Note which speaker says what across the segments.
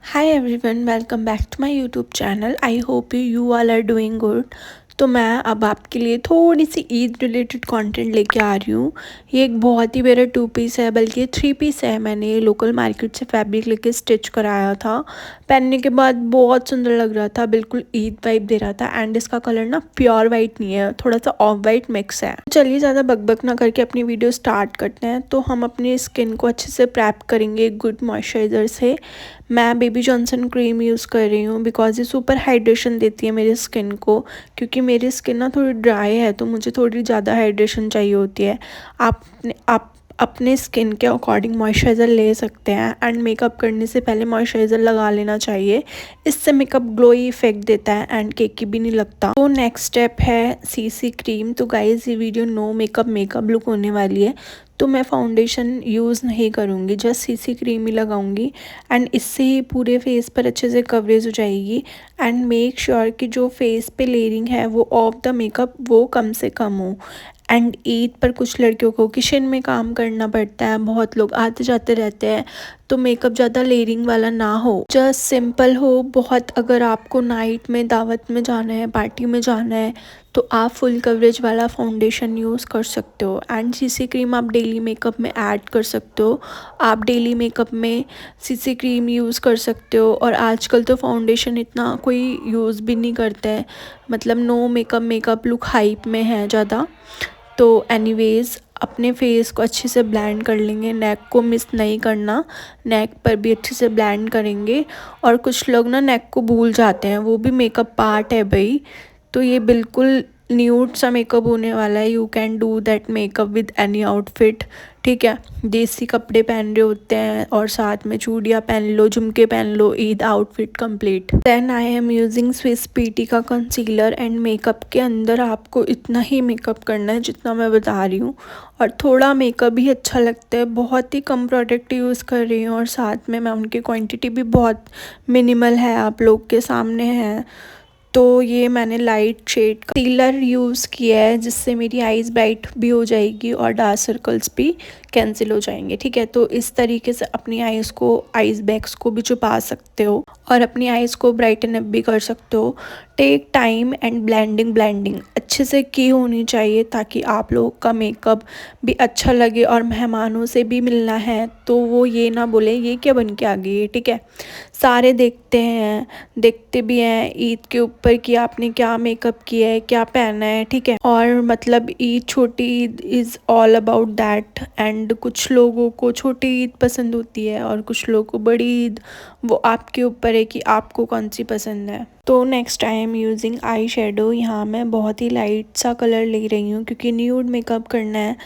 Speaker 1: Hi everyone, welcome back to my YouTube channel. I hope you all are doing good. तो मैं अब आपके लिए थोड़ी सी ईद रिलेटेड कंटेंट लेके आ रही हूँ। ये एक बहुत ही मेरा 2 पीस है, बल्कि ये 3 पीस है। मैंने ये लोकल मार्केट से फैब्रिक लेके स्टिच कराया था। पहनने के बाद बहुत सुंदर लग रहा था, बिल्कुल ईद वाइब दे रहा था। एंड इसका कलर ना प्योर वाइट नहीं है, थोड़ा सा ऑफ वाइट मिक्स है। चलिए ज़्यादा बकबक ना करके अपनी वीडियो स्टार्ट करते हैं। तो हम अपनी स्किन को अच्छे से प्रैप करेंगे एक गुड मॉइस्चराइज़र से। मैं बेबी जॉनसन क्रीम यूज़ कर रही हूँ बिकॉज ये सुपर हाइड्रेशन देती है मेरी स्किन को, क्योंकि मेरी स्किन ना थोड़ी ड्राई है तो मुझे थोड़ी ज़्यादा हाइड्रेशन चाहिए होती है। आप अपने स्किन के अकॉर्डिंग मॉइस्चराइज़र ले सकते हैं। एंड मेकअप करने से पहले मॉइस्चराइज़र लगा लेना चाहिए, इससे मेकअप ग्लोई इफेक्ट देता है एंड केकी भी नहीं लगता। तो नेक्स्ट स्टेप है सीसी क्रीम। तो गाइज ये वीडियो नो मेकअप लुक होने वाली है, तो मैं फाउंडेशन यूज़ नहीं करूँगी, जस्ट सीसी क्रीम ही लगाऊंगी। एंड इससे ही पूरे फेस पर अच्छे से कवरेज हो जाएगी। एंड मेक श्योर कि जो फेस पे लेयरिंग है वो ऑफ द मेकअप वो कम से कम हो। एंड ईद पर कुछ लड़कियों को किचन में काम करना पड़ता है, बहुत लोग आते जाते रहते हैं, तो मेकअप ज़्यादा लेयरिंग वाला ना हो, जस्ट सिंपल हो बहुत। अगर आपको नाइट में दावत में जाना है, पार्टी में जाना है, तो आप फुल कवरेज वाला फाउंडेशन यूज़ कर सकते हो। एंड सीसी क्रीम आप डेली मेकअप में ऐड कर सकते हो। आप डेली मेकअप में सीसी क्रीम यूज़ कर सकते हो। और आजकल तो फाउंडेशन इतना कोई यूज़ भी नहीं करता है, मतलब नो मेकअप लुक हाइप में है ज़्यादा। तो एनीवेज़ अपने फेस को अच्छे से ब्लेंड कर लेंगे, नेक को मिस नहीं करना, नेक पर भी अच्छे से ब्लेंड करेंगे। और कुछ लोग ना नेक को भूल जाते हैं, वो भी मेकअप पार्ट है भाई। तो ये बिल्कुल न्यूड सा मेकअप होने वाला है। You can do that makeup with any outfit, ठीक है। देसी कपड़े पहन रहे होते हैं और साथ में चूड़ियाँ पहन लो, झुमके पहन लो, Eid outfit complete. Then I am using Swiss beauty का कंसीलर। एंड मेकअप के अंदर आपको इतना ही मेकअप करना है जितना मैं बता रही हूँ, और थोड़ा मेकअप भी अच्छा लगता है। बहुत ही कम प्रोडक्ट यूज़ कर रही हूँ और साथ में मैं उनकी क्वांटिटी भी बहुत मिनिमल है, आप लोग के सामने है। तो ये मैंने लाइट शेड कंसीलर यूज़ किया है, जिससे मेरी आइज़ ब्राइट भी हो जाएगी और डार्क सर्कल्स भी कैंसिल हो जाएंगे, ठीक है। तो इस तरीके से अपनी आइज़ को, आइज़ बैग्स को भी छुपा सकते हो और अपनी आइज़ को ब्राइटन अप भी कर सकते हो। टेक टाइम एंड ब्लेंडिंग अच्छे से की होनी चाहिए, ताकि आप लोगों का मेकअप भी अच्छा लगे और मेहमानों से भी मिलना है तो वो ये ना बोले ये क्या बन के आ गई है, ठीक है। सारे देखते भी हैं ईद के ऊपर कि आपने क्या मेकअप किया है, क्या पहना है, ठीक है। और मतलब ईद, छोटी Eid is all about that. And कुछ लोगों को छोटी ईद पसंद होती है और कुछ लोगों को बड़ी ईद, वो आपके ऊपर है कि आपको कौन सी पसंद है। तो next I am using eye shadow. यहाँ मैं बहुत ही लाइट सा कलर ले रही हूँ, क्योंकि न्यूड मेकअप करना है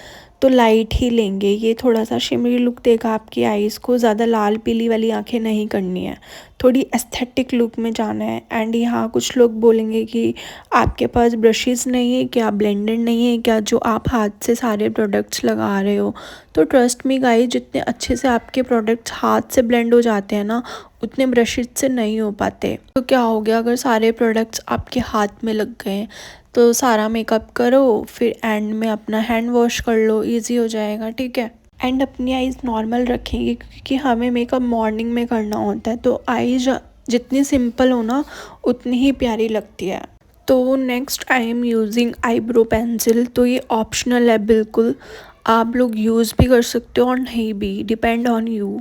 Speaker 1: तो लाइट ही लेंगे। ये थोड़ा सा शिमरी लुक देगा आपकी आईज़ को, ज़्यादा लाल पीली वाली आंखें नहीं करनी है, थोड़ी एस्थेटिक लुक में जाना है। एंड यहाँ कुछ लोग बोलेंगे कि आपके पास ब्रशेस नहीं है क्या, ब्लेंडर नहीं है क्या, जो आप हाथ से सारे प्रोडक्ट्स लगा रहे हो। तो ट्रस्ट मी गाइस, जितने अच्छे से आपके प्रोडक्ट्स हाथ से ब्लेंड हो जाते हैं ना, उतने ब्रशेस से नहीं हो पाते। तो क्या हो गया अगर सारे प्रोडक्ट्स आपके हाथ में लग गए, तो सारा मेकअप करो, फिर एंड में अपना हैंड वॉश कर लो, इजी हो जाएगा, ठीक है। एंड अपनी आइज़ नॉर्मल रखेंगे, क्योंकि हमें मेकअप मॉर्निंग में करना होता है, तो आइज़ जितनी सिंपल हो ना उतनी ही प्यारी लगती है। तो next I am using eyebrow pencil. तो ये ऑप्शनल है बिल्कुल, आप लोग यूज़ भी कर सकते हो और नहीं भी, डिपेंड ऑन यू।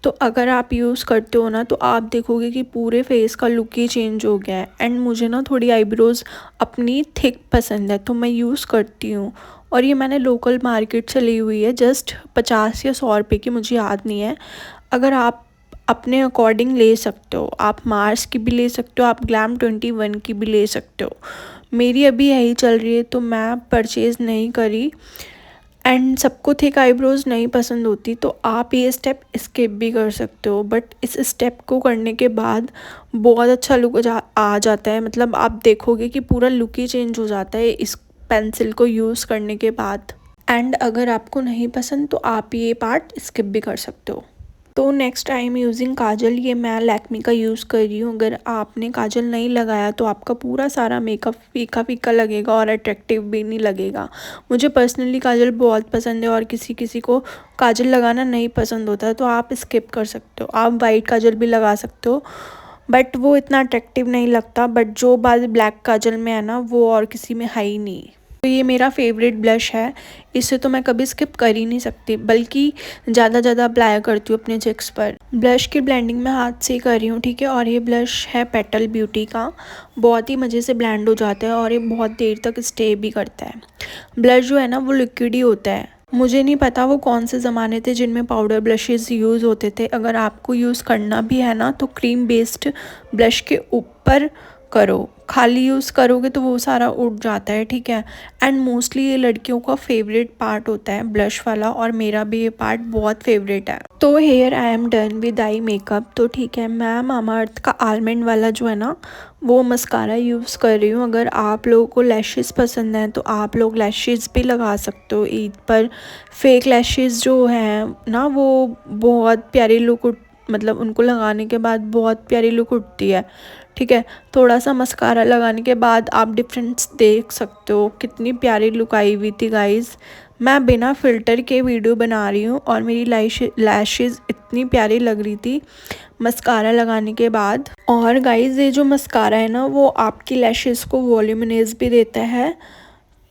Speaker 1: तो अगर आप यूज़ करते हो ना, तो आप देखोगे कि पूरे फेस का लुक ही चेंज हो गया है। एंड मुझे ना थोड़ी आईब्रोज़ अपनी थिक पसंद है, तो मैं यूज़ करती हूँ। और ये मैंने लोकल मार्केट से ली हुई है, जस्ट 50 या 100 रुपये की, मुझे याद नहीं है। अगर आप अपने अकॉर्डिंग ले सकते हो, आप मार्स की भी ले सकते हो, आप ग्लैम 21 की भी ले सकते हो। मेरी अभी यही चल रही है तो मैं परचेज़ नहीं करी। एंड सबको थिक आईब्रोज़ नहीं पसंद होती, तो आप ये स्टेप स्किप भी कर सकते हो। बट इस स्टेप को करने के बाद बहुत अच्छा लुक आ जाता है, मतलब आप देखोगे कि पूरा लुक ही चेंज हो जाता है इस पेंसिल को यूज़ करने के बाद। एंड अगर आपको नहीं पसंद तो आप ये पार्ट स्किप भी कर सकते हो। तो नेक्स्ट आई एम यूजिंग काजल। ये मैं लैक्मी का यूज़ कर रही हूँ। अगर आपने काजल नहीं लगाया तो आपका पूरा सारा मेकअप फीका फीका लगेगा और अट्रैक्टिव भी नहीं लगेगा। मुझे पर्सनली काजल बहुत पसंद है और किसी किसी को काजल लगाना नहीं पसंद होता है तो आप स्किप कर सकते हो। आप वाइट काजल भी लगा सकते हो बट वो इतना अट्रैक्टिव नहीं लगता। बट जो बात ब्लैक काजल में है ना वो और किसी में है ही नहीं। तो ये मेरा फेवरेट ब्लश है, इसे तो मैं कभी स्किप कर ही नहीं सकती, बल्कि ज़्यादा अप्लाई करती हूँ अपने चिक्स पर। ब्लश की ब्लेंडिंग मैं हाथ से ही कर रही हूँ, ठीक है। और ये ब्लश है पेटल ब्यूटी का, बहुत ही मज़े से ब्लेंड हो जाता है और ये बहुत देर तक स्टे भी करता है। ब्लश जो है ना वो लिक्विड ही होता है। मुझे नहीं पता वो कौन से ज़माने थे जिनमें पाउडर ब्लशेस यूज़ होते थे। अगर आपको यूज़ करना भी है ना तो क्रीम बेस्ड ब्लश के ऊपर करो, खाली यूज़ करोगे तो वो सारा उड़ जाता है, ठीक है। एंड मोस्टली ये लड़कियों का फेवरेट पार्ट होता है ब्लश वाला, और मेरा भी ये पार्ट बहुत फेवरेट है। तो here I am done with eye makeup. तो ठीक है, मैं मामा अर्थ का आलमंड वाला जो है ना वो मस्कारा यूज़ कर रही हूँ। अगर आप लोगों को लैशेस पसंद हैं तो आप लोग लैशेस भी लगा सकते हो ईद पर। फेक लैशेस जो हैं ना वो बहुत प्यारी लुक, मतलब उनको लगाने के बाद बहुत प्यारी लुक उठती है, ठीक है। थोड़ा सा मस्कारा लगाने के बाद आप डिफरेंस देख सकते हो, कितनी प्यारी लुक आई हुई थी गाइज़। मैं बिना फ़िल्टर के वीडियो बना रही हूँ और मेरी लैशेज़ इतनी प्यारी लग रही थी मस्कारा लगाने के बाद। और गाइज़ ये जो मस्कारा है ना वो आपकी लैशेज़ को वॉल्यूमिनेस भी देता है,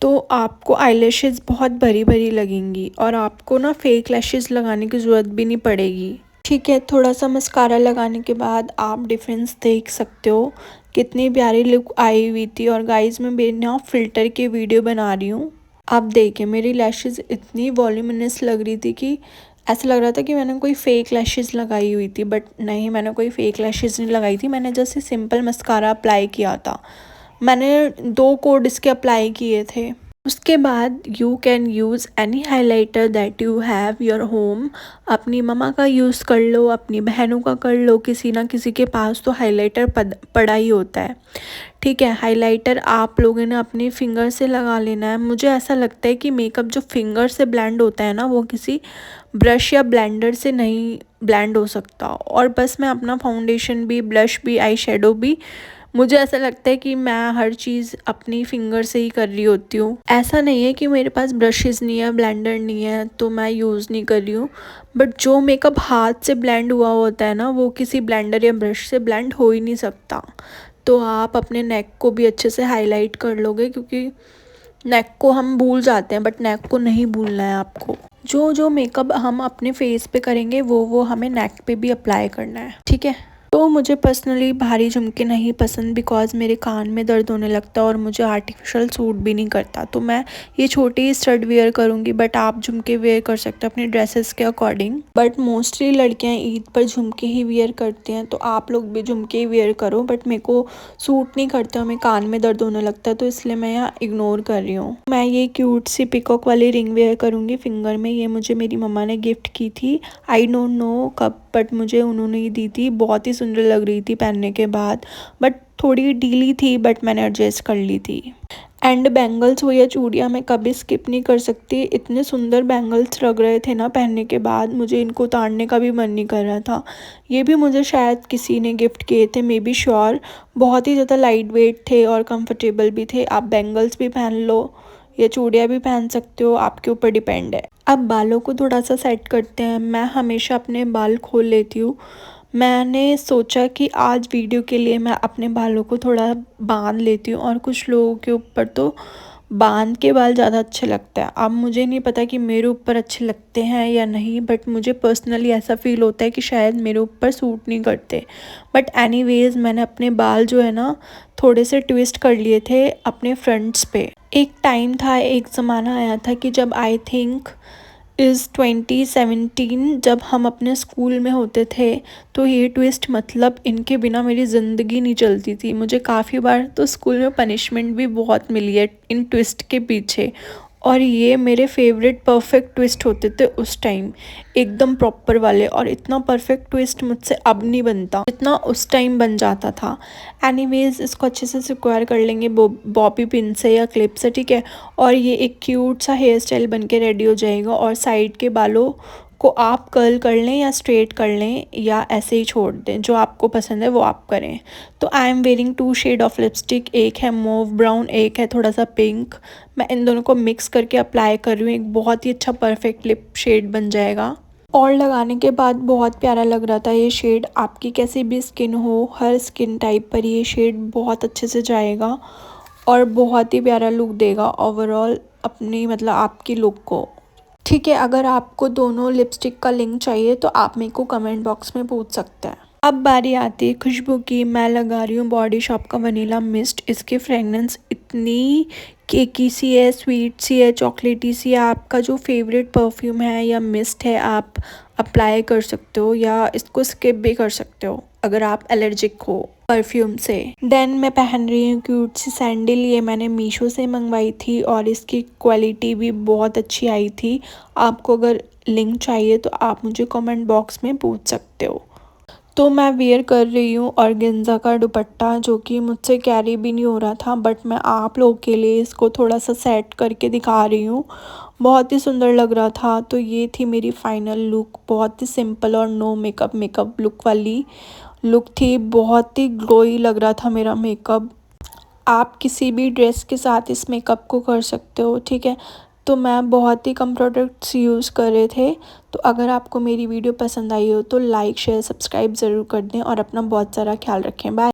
Speaker 1: तो आपको आईलैशेज़ बहुत भरी भरी लगेंगी और आपको ना फेक लैशेज़ लगाने की ज़रूरत भी नहीं पड़ेगी, ठीक है। थोड़ा सा मस्कारा लगाने के बाद आप डिफरेंस देख सकते हो, कितनी प्यारी लुक आई हुई थी। और गाइस मैं बिना फ़िल्टर के वीडियो बना रही हूँ। आप देखें मेरी लैशेज़ इतनी वॉल्यूमिनस लग रही थी कि ऐसा लग रहा था कि मैंने कोई फ़ेक लैशेज़ लगाई हुई थी, बट नहीं, मैंने कोई फ़ेक लैशेज़ नहीं लगाई थी। मैंने जैसे सिंपल मस्कारा अप्लाई किया था। मैंने 2 कोड इसके अप्लाई किए थे। उसके बाद you can use any highlighter that you have your home. अपनी मम्मा का यूज़ कर लो, अपनी बहनों का कर लो, किसी ना किसी के पास तो हाइलाइटर पड़ा ही होता है, ठीक है। हाइलाइटर आप लोगों ने अपने फिंगर से लगा लेना है। मुझे ऐसा लगता है कि मेकअप जो फिंगर से ब्लेंड होता है ना वो किसी ब्रश या ब्लेंडर से नहीं ब्लेंड हो सकता। और बस मैं अपना फाउंडेशन भी, ब्लश भी, आई शेडो भी, मुझे ऐसा लगता है कि मैं हर चीज़ अपनी फिंगर से ही कर रही होती हूँ। ऐसा नहीं है कि मेरे पास ब्रशेज़ नहीं है, ब्लेंडर नहीं है तो मैं यूज़ नहीं कर रही हूँ। बट जो मेकअप हाथ से ब्लेंड हुआ होता है ना वो किसी ब्लेंडर या ब्रश से ब्लेंड हो ही नहीं सकता। तो आप अपने नेक को भी अच्छे से हाईलाइट कर लोगे, क्योंकि नेक को हम भूल जाते हैं बट नेक को नहीं भूलना है आपको। जो जो मेकअप हम अपने फेस पे करेंगे वो हमें नेक पे भी अप्लाई करना है, ठीक है। तो मुझे पर्सनली भारी झुमके नहीं पसंद, बिकॉज़ मेरे कान में दर्द होने लगता है और मुझे आर्टिफिशियल सूट भी नहीं करता। तो मैं ये छोटे ही स्टड वेयर करूँगी, बट आप झुमके वेयर कर सकते हो अपनी ड्रेसेस के अकॉर्डिंग। बट मोस्टली लड़कियाँ ईद पर झुमके ही वेयर करती हैं, तो आप लोग भी झुमके ही वेयर करो। बट मेरे को सूट नहीं करते, हमें कान में दर्द होने लगता है, तो इसलिए मैं यहाँ इग्नोर कर रही हूँ। मैं ये क्यूट सी पिकॉक वाली रिंग वेयर करूँगी फिंगर में। ये मुझे मेरी मम्मा ने गिफ्ट की थी, आई डोंट नो कब, बट मुझे उन्होंने ही दी थी। बहुत ही सुंदर लग रही थी पहनने के बाद, बट थोड़ी ढीली थी, बट मैंने एडजस्ट कर ली थी। एंड बैंगल्स हो या चूड़ियाँ मैं कभी स्किप नहीं कर सकती। इतने सुंदर बैंगल्स लग रहे थे ना पहनने के बाद, मुझे इनको उतारने का भी मन नहीं कर रहा था। ये भी मुझे शायद किसी ने गिफ्ट किए थे, मे बी श्योर। बहुत ही ज़्यादा लाइट वेट थे और कंफर्टेबल भी थे। आप बैंगल्स भी पहन लो या चूड़ियाँ भी पहन सकते हो, आपके ऊपर डिपेंड है। अब बालों को थोड़ा सा सेट करते हैं। मैं हमेशा अपने बाल खोल लेती हूँ। मैंने सोचा कि आज वीडियो के लिए मैं अपने बालों को थोड़ा बांध लेती हूँ, और कुछ लोगों के ऊपर तो बांध के बाल ज़्यादा अच्छे लगते हैं। अब मुझे नहीं पता कि मेरे ऊपर अच्छे लगते हैं या नहीं, बट मुझे पर्सनली ऐसा फील होता है कि शायद मेरे ऊपर सूट नहीं करते। बट एनीवेज मैंने अपने बाल जो है ना थोड़े से ट्विस्ट कर लिए थे अपने फ्रंट्स पे। एक टाइम था, एक ज़माना आया था कि जब आई थिंक 2017, जब हम अपने स्कूल में होते थे, तो ये ट्विस्ट, मतलब इनके बिना मेरी ज़िंदगी नहीं चलती थी। मुझे काफ़ी बार तो स्कूल में पनिशमेंट भी बहुत मिली है इन ट्विस्ट के पीछे, और ये मेरे फेवरेट परफेक्ट ट्विस्ट होते थे उस टाइम, एकदम प्रॉपर वाले। और इतना परफेक्ट ट्विस्ट मुझसे अब नहीं बनता जितना उस टाइम बन जाता था। एनीवेज इसको अच्छे से सिक्योर कर लेंगे बॉबी पिन से या क्लिप से, ठीक है। और ये एक क्यूट सा हेयर स्टाइल बन के रेडी हो जाएगा। और साइड के बालों को आप कर्ल कर लें या स्ट्रेट कर लें या ऐसे ही छोड़ दें, जो आपको पसंद है वो आप करें। तो I am wearing 2 shade of lipstick, एक है मूव ब्राउन, एक है थोड़ा सा पिंक। मैं इन दोनों को मिक्स करके अप्लाई कर रही हूँ, एक बहुत ही अच्छा परफेक्ट लिप शेड बन जाएगा। और लगाने के बाद बहुत प्यारा लग रहा था ये शेड। आपकी कैसी भी स्किन हो, हर स्किन टाइप पर ये शेड बहुत अच्छे से जाएगा और बहुत ही प्यारा लुक देगा ओवरऑल अपनी मतलब आपकी लुक को। ठीक है, अगर आपको दोनों लिपस्टिक का लिंक चाहिए तो आप मेरे को कमेंट बॉक्स में पूछ सकते हैं। अब बारी आती है खुशबू की। मैं लगा रही हूँ बॉडी शॉप का वनीला मिस्ट। इसकी फ्रेगनेंस इतनी केकी सी है, स्वीट सी है, चॉकलेटी सी है। आपका जो फेवरेट परफ्यूम है या मिस्ट है आप अप्लाई कर सकते हो या इसको स्किप भी कर सकते हो अगर आप एलर्जिक हो परफ्यूम से। देन मैं पहन रही हूँ क्यूट सी सैंडल। ये मैंने मीशो से मंगवाई थी और इसकी क्वालिटी भी बहुत अच्छी आई थी। आपको अगर लिंक चाहिए तो आप मुझे कमेंट बॉक्स में पूछ सकते हो। तो मैं वेयर कर रही हूँ ऑर्गेन्जा का दुपट्टा, जो कि मुझसे कैरी भी नहीं हो रहा था, बट मैं आप लोगों के लिए इसको थोड़ा सा सेट करके दिखा रही हूँ। बहुत ही सुंदर लग रहा था। तो ये थी मेरी फाइनल लुक, बहुत ही सिंपल और नो मेकअप लुक वाली लुक थी। बहुत ही ग्लोई लग रहा था मेरा मेकअप। आप किसी भी ड्रेस के साथ इस मेकअप को कर सकते हो, ठीक है। तो मैं बहुत ही कम प्रोडक्ट्स यूज़ कर रहे थे। तो अगर आपको मेरी वीडियो पसंद आई हो तो लाइक शेयर सब्सक्राइब ज़रूर कर दें और अपना बहुत सारा ख्याल रखें। बाय।